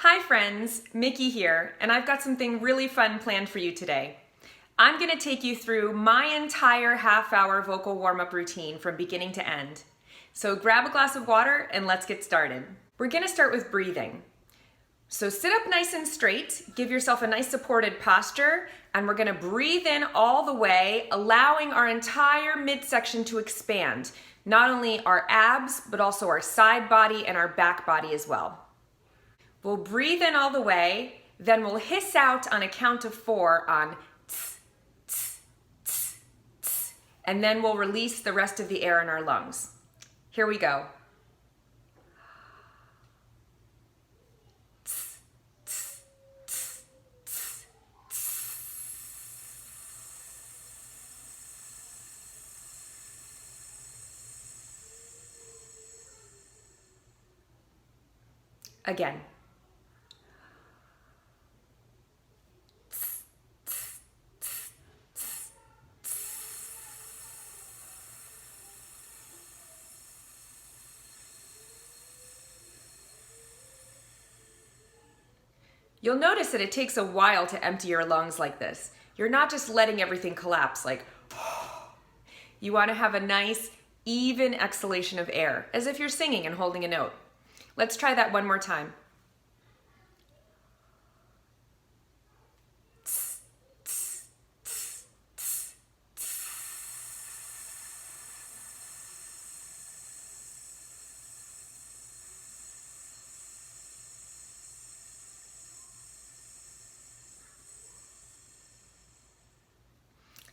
Hi friends, Miki here, and I've got something really fun planned for you today. I'm going to take you through my entire half-hour vocal warm-up routine from beginning to end. So grab a glass of water and let's get started. We're going to start with breathing. So sit up nice and straight, give yourself a nice supported posture, and we're going to breathe in all the way, allowing our entire midsection to expand. Not only our abs, but also our side body and our back body as well. We'll breathe in all the way, then we'll hiss out on a count of 4 on tss, tss, tss, tss, and then we'll release the rest of the air in our lungs. Here we go. Tss, tss, tss, tss, tss. Again. You'll notice that it takes a while to empty your lungs like this. You're not just letting everything collapse like, you want to have a nice, even exhalation of air, as if you're singing and holding a note. Let's try that one more time.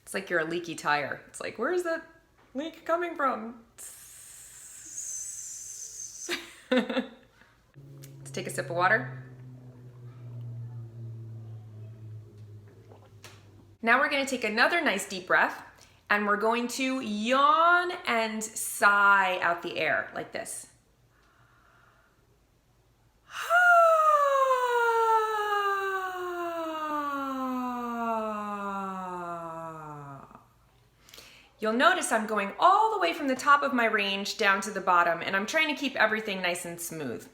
It's like you're a leaky tire. It's like, where's that leak coming from? Let's take a sip of water. Now we're going to take another nice deep breath, and we're going to yawn and sigh out the air like this. You'll notice I'm going all the way from the top of my range down to the bottom, and I'm trying to keep everything nice and smooth.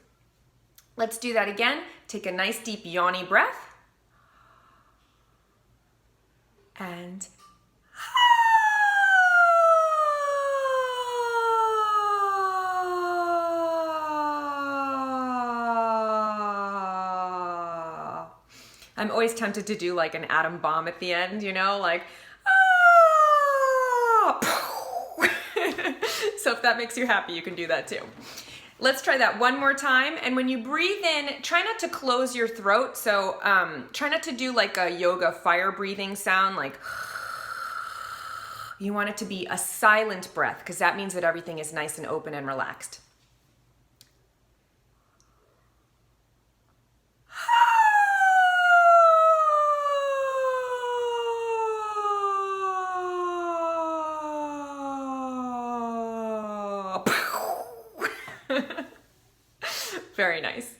Let's do that again. Take a nice deep yawny breath. And I'm always tempted to do like an atom bomb at the end, you know, like so if that makes you happy, you can do that too. Let's try that one more time. And when you breathe in, try not to close your throat. So try not to do like a yoga fire breathing sound, like you want it to be a silent breath, because that means that everything is nice and open and relaxed. Very nice.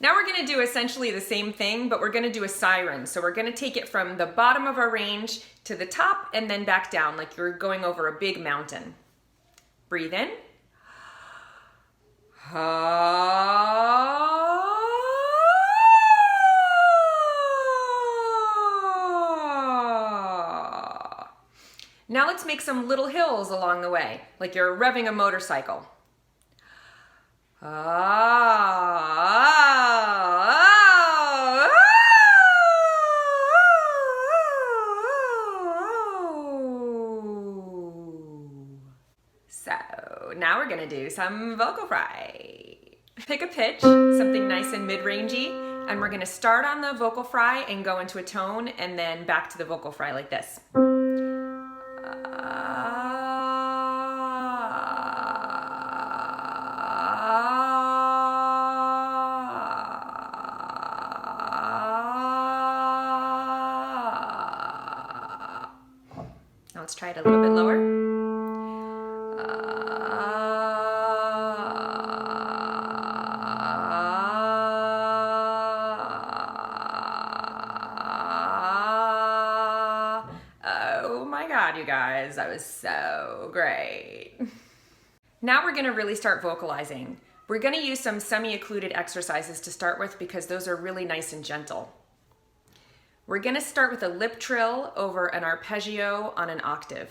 Now we're going to do essentially the same thing, but we're going to do a siren. So we're going to take it from the bottom of our range to the top and then back down like you're going over a big mountain. Breathe in. Now let's make some little hills along the way, like you're revving a motorcycle. So now we're gonna do some vocal fry. Pick a pitch, something nice and mid-rangey, and we're gonna start on the vocal fry and go into a tone and then back to the vocal fry like this. Now let's try it a little bit lower. Oh my God, you guys, that was so great. Now we're gonna really start vocalizing. We're going to use some semi-occluded exercises to start with because those are really nice and gentle. We're going to start with a lip trill over an arpeggio on an octave.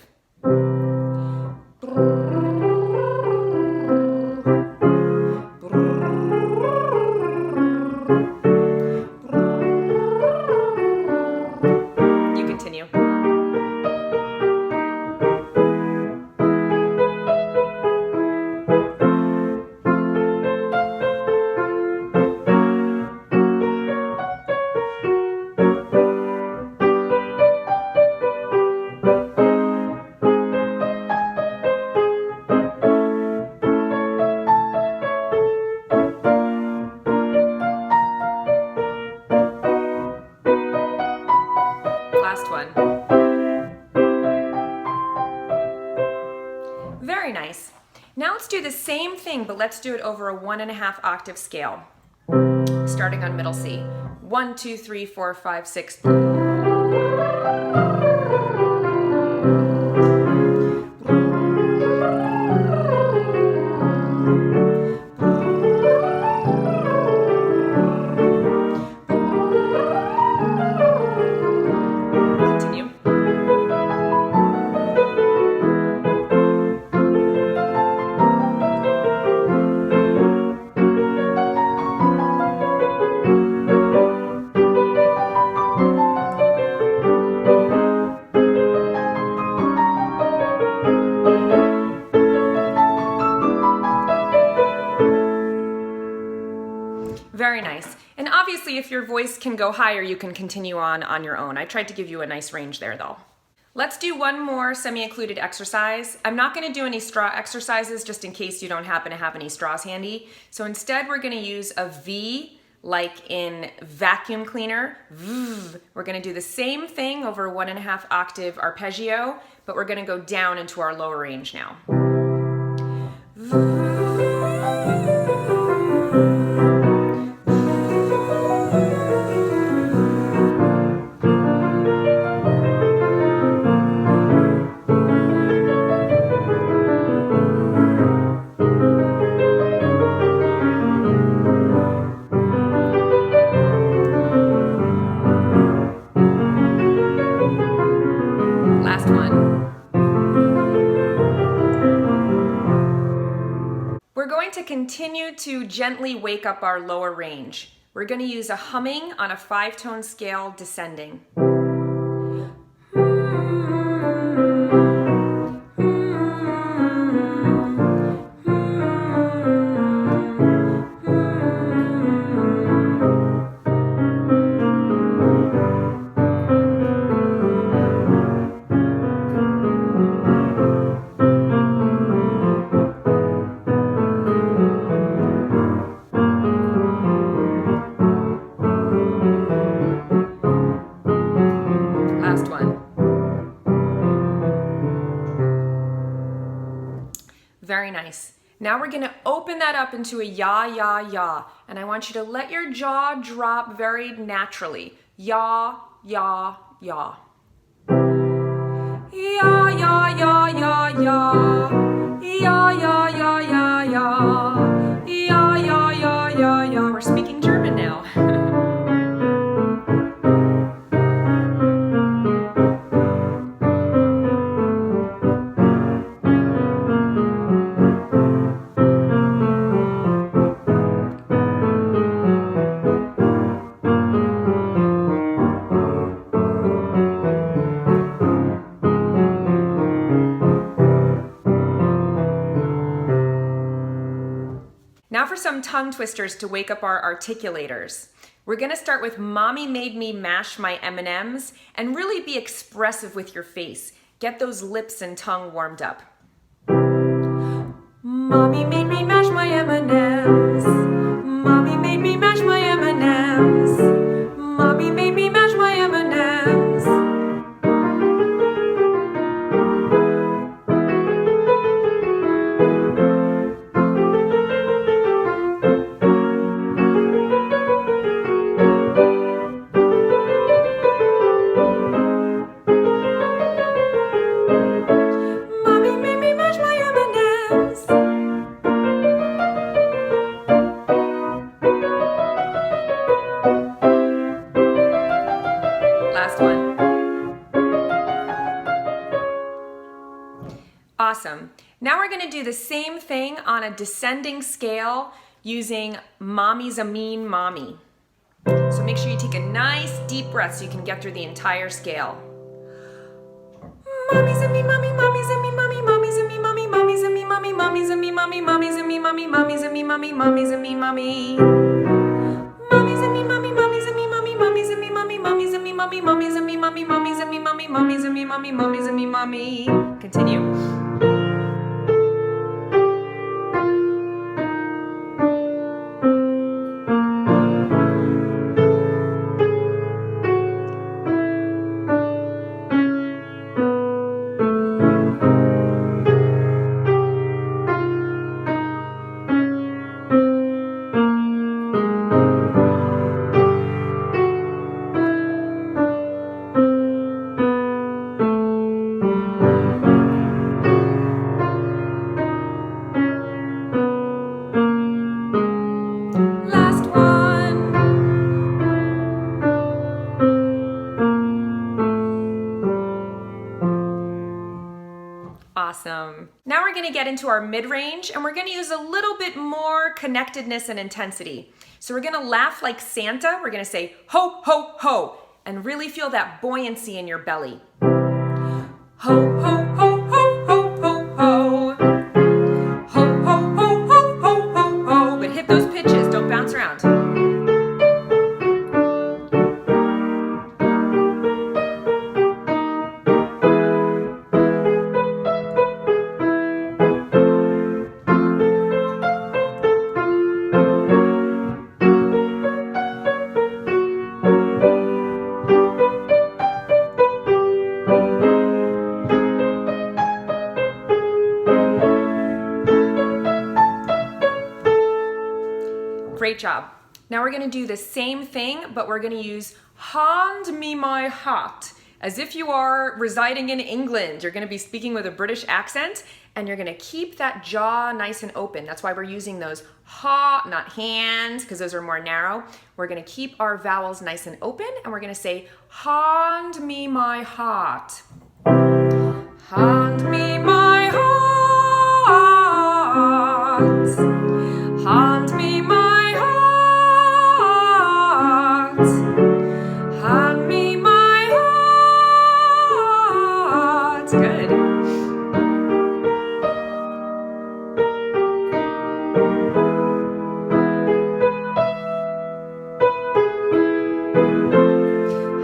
You continue. Last one. Very nice. Now let's do the same thing, but let's do it over a 1.5 octave scale. Starting on middle C. 1, 2, 3, 4, 5, 6. Very nice. And obviously, if your voice can go higher, you can continue on your own. I tried to give you a nice range there, though. Let's do one more semi-occluded exercise. I'm not going to do any straw exercises just in case you don't happen to have any straws handy. So instead, we're going to use a V like in vacuum cleaner. We're going to do the same thing over 1.5 octave arpeggio, but we're going to go down into our lower range now. Last one. We're going to continue to gently wake up our lower range. We're going to use a humming on a 5-tone scale descending. Last one. Very nice. Now we're going to open that up into a ya, ya, ya. And I want you to let your jaw drop very naturally. Ya, ya, ya. Ya, ya, ya, ya, ya. Ya, ya, ya, ya, ya. Ya, ya, ya, ya, ya. We're speaking German now. Now for some tongue twisters to wake up our articulators. We're going to start with Mommy Made Me Mash My M&Ms and really be expressive with your face. Get those lips and tongue warmed up. Mommy made me mash my M&Ms. Mommy made me mash my M&Ms. Mommy made me mash my M&Ms. Mommy made me mash my M&Ms. Awesome. Now we're gonna do the same thing on a descending scale using Mommy's a Mean Mommy. So make sure you take a nice deep breath so you can get through the entire scale. Mommy's a mean mommy, mommy's a mean mommy, mommy's a mean mommy, mommy's a mean mommy, mommy's a mean mommy, mommy's a mean mommy, mommy's a mean mommy, mommy's a mean mommy. Mommy's a mean mommy, mommy's a mean mommy, mommy's a mean mommy, mommy's a mean mommy, mommy's a mean mommy, mommy's a mean mommy, mommy's a mean mommy, mommy's a mean mommy. Continue. Awesome. Now we're going to get into our mid-range and we're going to use a little bit more connectedness and intensity. So we're going to laugh like Santa. We're going to say ho, ho, ho, and really feel that buoyancy in your belly. Ho, ho, ho, ho, ho, ho, ho. Ho, ho, ho, ho, ho, ho, ho. But hit those pitches, don't bounce around. Great job. Now we're going to do the same thing, but we're going to use hand me my hat. As if you are residing in England. You're going to be speaking with a British accent, and you're going to keep that jaw nice and open. That's why we're using those ha, not hands, because those are more narrow. We're going to keep our vowels nice and open, and we're going to say hand me my hat. Hand me my hat. Hand me my hand me my heart. Good.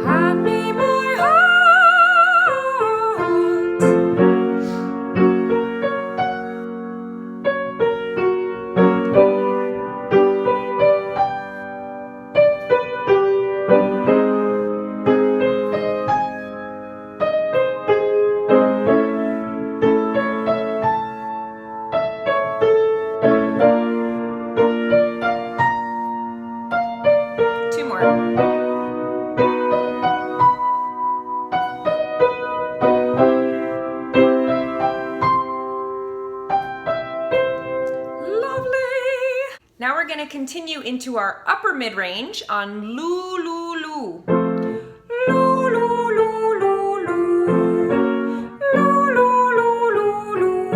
Hand me my heart. Two more. Now we're going to continue into our upper mid-range on loo, loo, loo. Loo, loo, loo, loo, loo. Loo, loo, loo, loo, loo.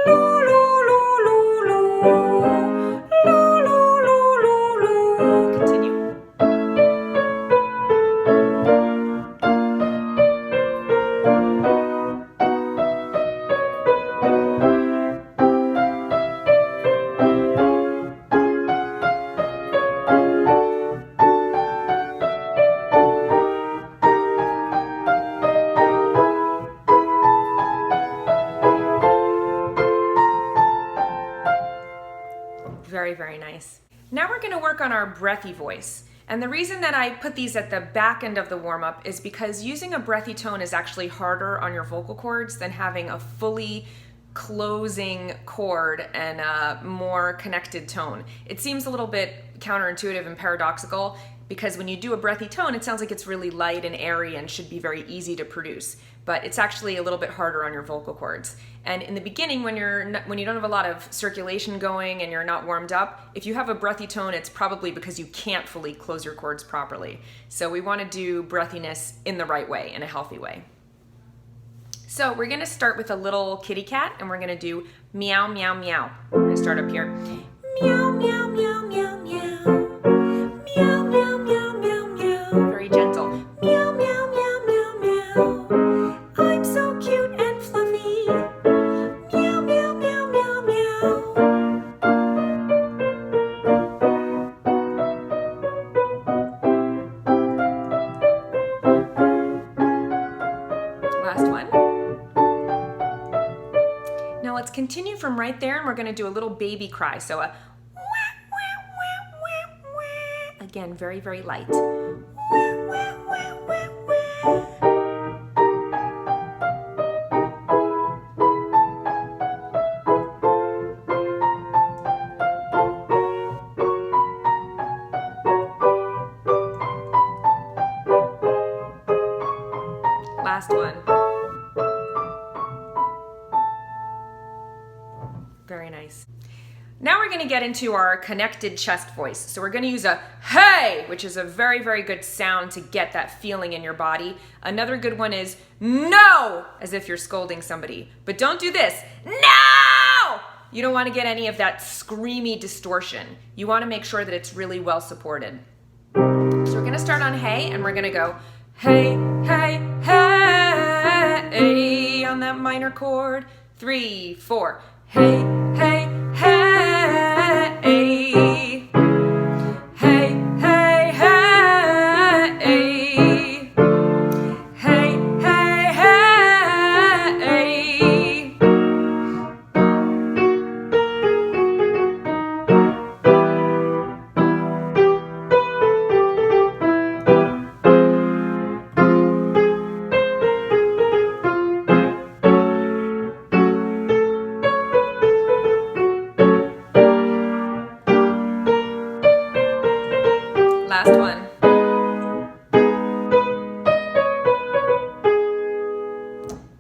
Loo, loo, loo, loo, loo. Loo, loo, loo, loo, loo. Continue. Very, very nice. Now we're going to work on our breathy voice. And the reason that I put these at the back end of the warm-up is because using a breathy tone is actually harder on your vocal cords than having a fully closing chord and a more connected tone. It seems a little bit counterintuitive and paradoxical because when you do a breathy tone, it sounds like it's really light and airy and should be very easy to produce. But it's actually a little bit harder on your vocal cords. And in the beginning, when you don't have a lot of circulation going and you're not warmed up, if you have a breathy tone, it's probably because you can't fully close your cords properly. So we want to do breathiness in the right way, in a healthy way. So we're gonna start with a little kitty cat and we're gonna do meow, meow, meow. We're gonna start up here. Meow, meow, meow, meow, meow. Meow, meow, meow, meow, meow. Very gentle. Meow, meow, meow, meow, meow. I'm so cute and fluffy. Meow, meow, meow, meow, meow. Last one. Now let's continue from right there and we're gonna do a little baby cry. So a again, very, very light. Last one. Very nice. Now we're going to get into our connected chest voice. So we're going to use a hey, which is a very, very good sound to get that feeling in your body. Another good one is no, as if you're scolding somebody. But don't do this. No! You don't want to get any of that screamy distortion. You want to make sure that it's really well supported. So we're going to start on hey, and we're going to go hey, hey, hey, on that minor chord. 3, 4. Hey, hey, hey. Hey, hey, hey, hey, hey, hey, hey. Last one.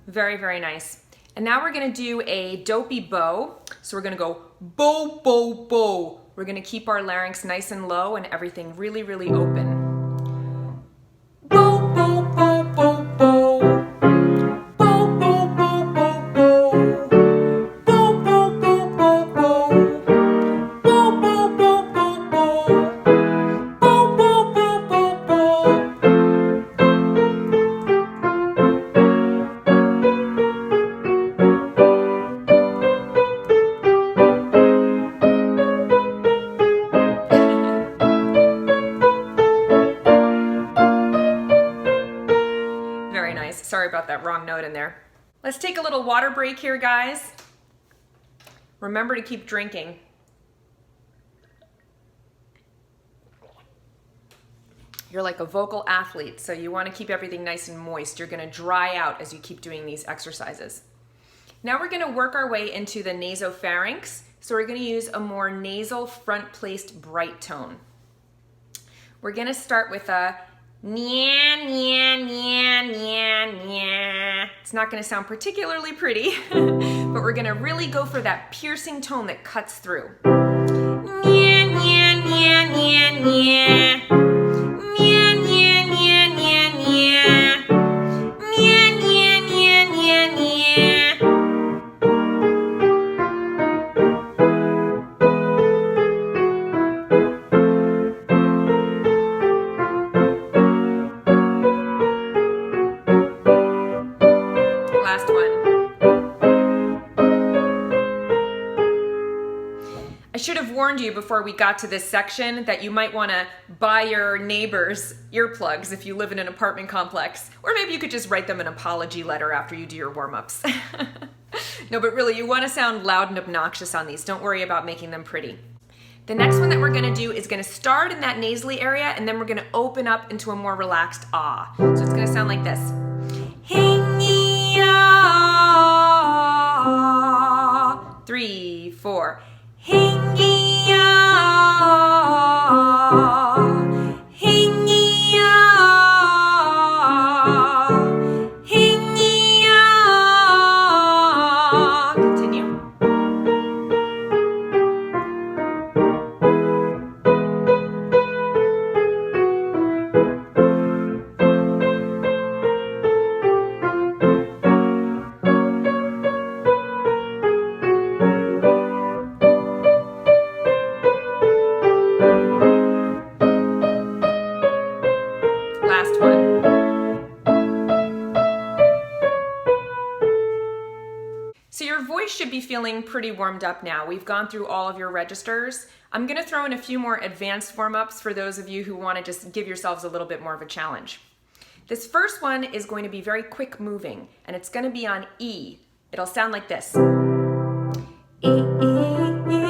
Very, very nice. And now we're gonna do a dopey bow. So we're gonna go bow, bow, bow. We're gonna keep our larynx nice and low and everything really, really open. Bow, bow, bow, bow, bow. Bow, bow, bow, bow, bow. Bow, bow, bow, bow, bow. Bow, bow, bow, bow, bow. Very nice. Sorry about that wrong note in there. Let's take a little water break here, guys. Remember to keep drinking. You're like a vocal athlete, so you want to keep everything nice and moist. You're going to dry out as you keep doing these exercises. Now we're going to work our way into the nasopharynx. So we're going to use a more nasal front-placed bright tone. We're going to start with a nya, nya, nya, nya, nya. It's not going to sound particularly pretty, but we're going to really go for that piercing tone that cuts through. Nya, nya, nya, nya, nya. I should have warned you before we got to this section that you might want to buy your neighbors earplugs if you live in an apartment complex, or maybe you could just write them an apology letter after you do your warm-ups. No, but really, you want to sound loud and obnoxious on these. Don't worry about making them pretty. The next one that we're going to do is going to start in that nasally area, and then we're going to open up into a more relaxed ah. So it's going to sound like this. 3, 4. Continue. should be feeling pretty warmed up now. We've gone through all of your registers. I'm gonna throw in a few more advanced warm-ups for those of you who wanna just give yourselves a little bit more of a challenge. This first one is going to be very quick moving, and it's gonna be on E. It'll sound like this. E, E, E,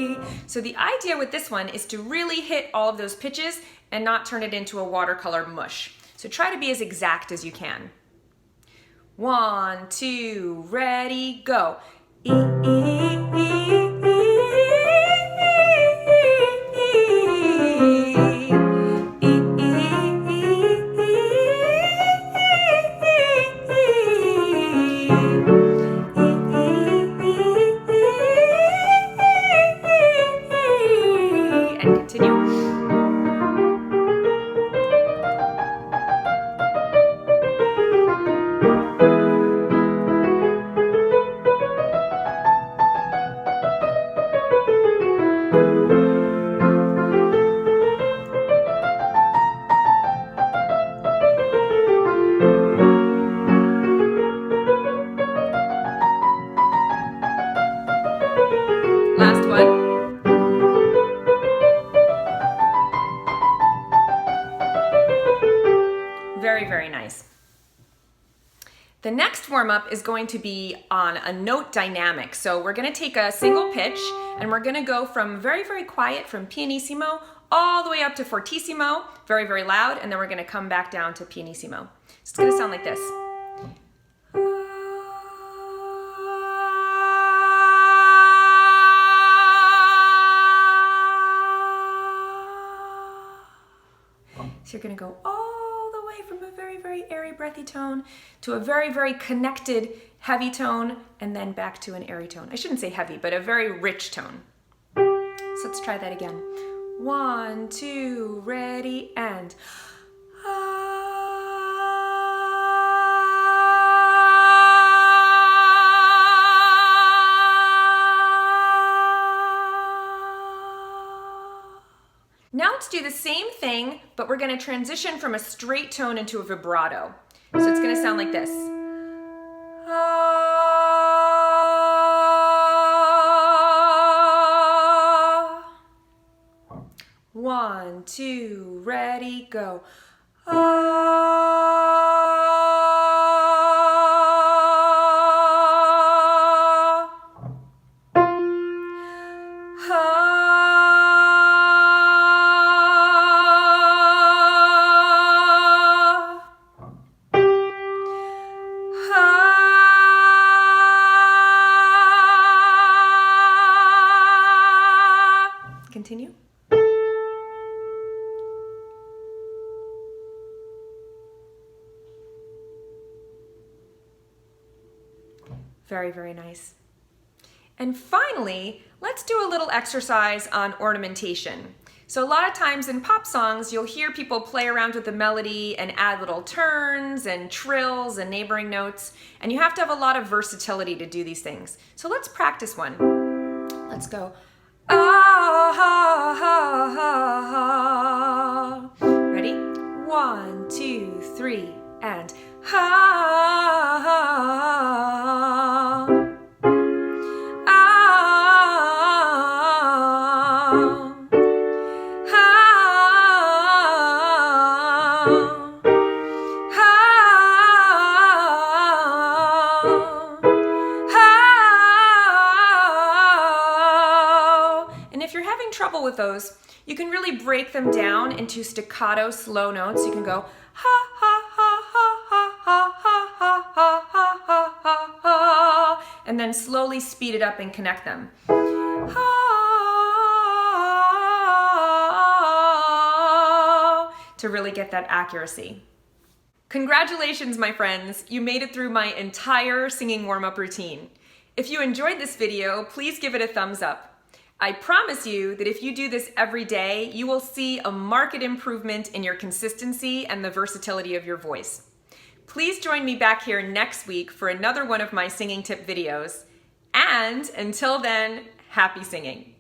E. So the idea with this one is to really hit all of those pitches and not turn it into a watercolor mush. So try to be as exact as you can. 1, 2, ready, go. E, E, E, and continue. Last one. Very, very nice. The next warm-up is going to be on a note dynamic. So we're gonna take a single pitch and we're gonna go from very, very quiet, from pianissimo, all the way up to fortissimo, very, very loud, and then we're gonna come back down to pianissimo. So it's gonna sound like this. So you're gonna go all the way from a very, very airy, breathy tone to a very, very connected, heavy tone, and then back to an airy tone. I shouldn't say heavy, but a very rich tone. So let's try that again. 1, 2, ready, and. Now let's do the same thing, but we're going to transition from a straight tone into a vibrato. So it's going to sound like this. 1, 2, ready, go. Continue. Very, very nice. And finally, let's do a little exercise on ornamentation. So a lot of times in pop songs, you'll hear people play around with the melody and add little turns and trills and neighboring notes, and you have to have a lot of versatility to do these things. So let's practice one. Let's go. Ah, ha, ha, ha, ha. Ready? 1, 2, 3, and ha, ha, ha. Trouble with those, you can really break them down into staccato slow notes. You can go ha ha ha ha ha ha ha ha ha ha ha ha, and then slowly speed it up and connect them. Ha, to really get that accuracy. Congratulations, my friends. You made it through my entire singing warm-up routine. If you enjoyed this video, please give it a thumbs up. I promise you that if you do this every day, you will see a marked improvement in your consistency and the versatility of your voice. Please join me back here next week for another one of my singing tip videos. And until then, happy singing.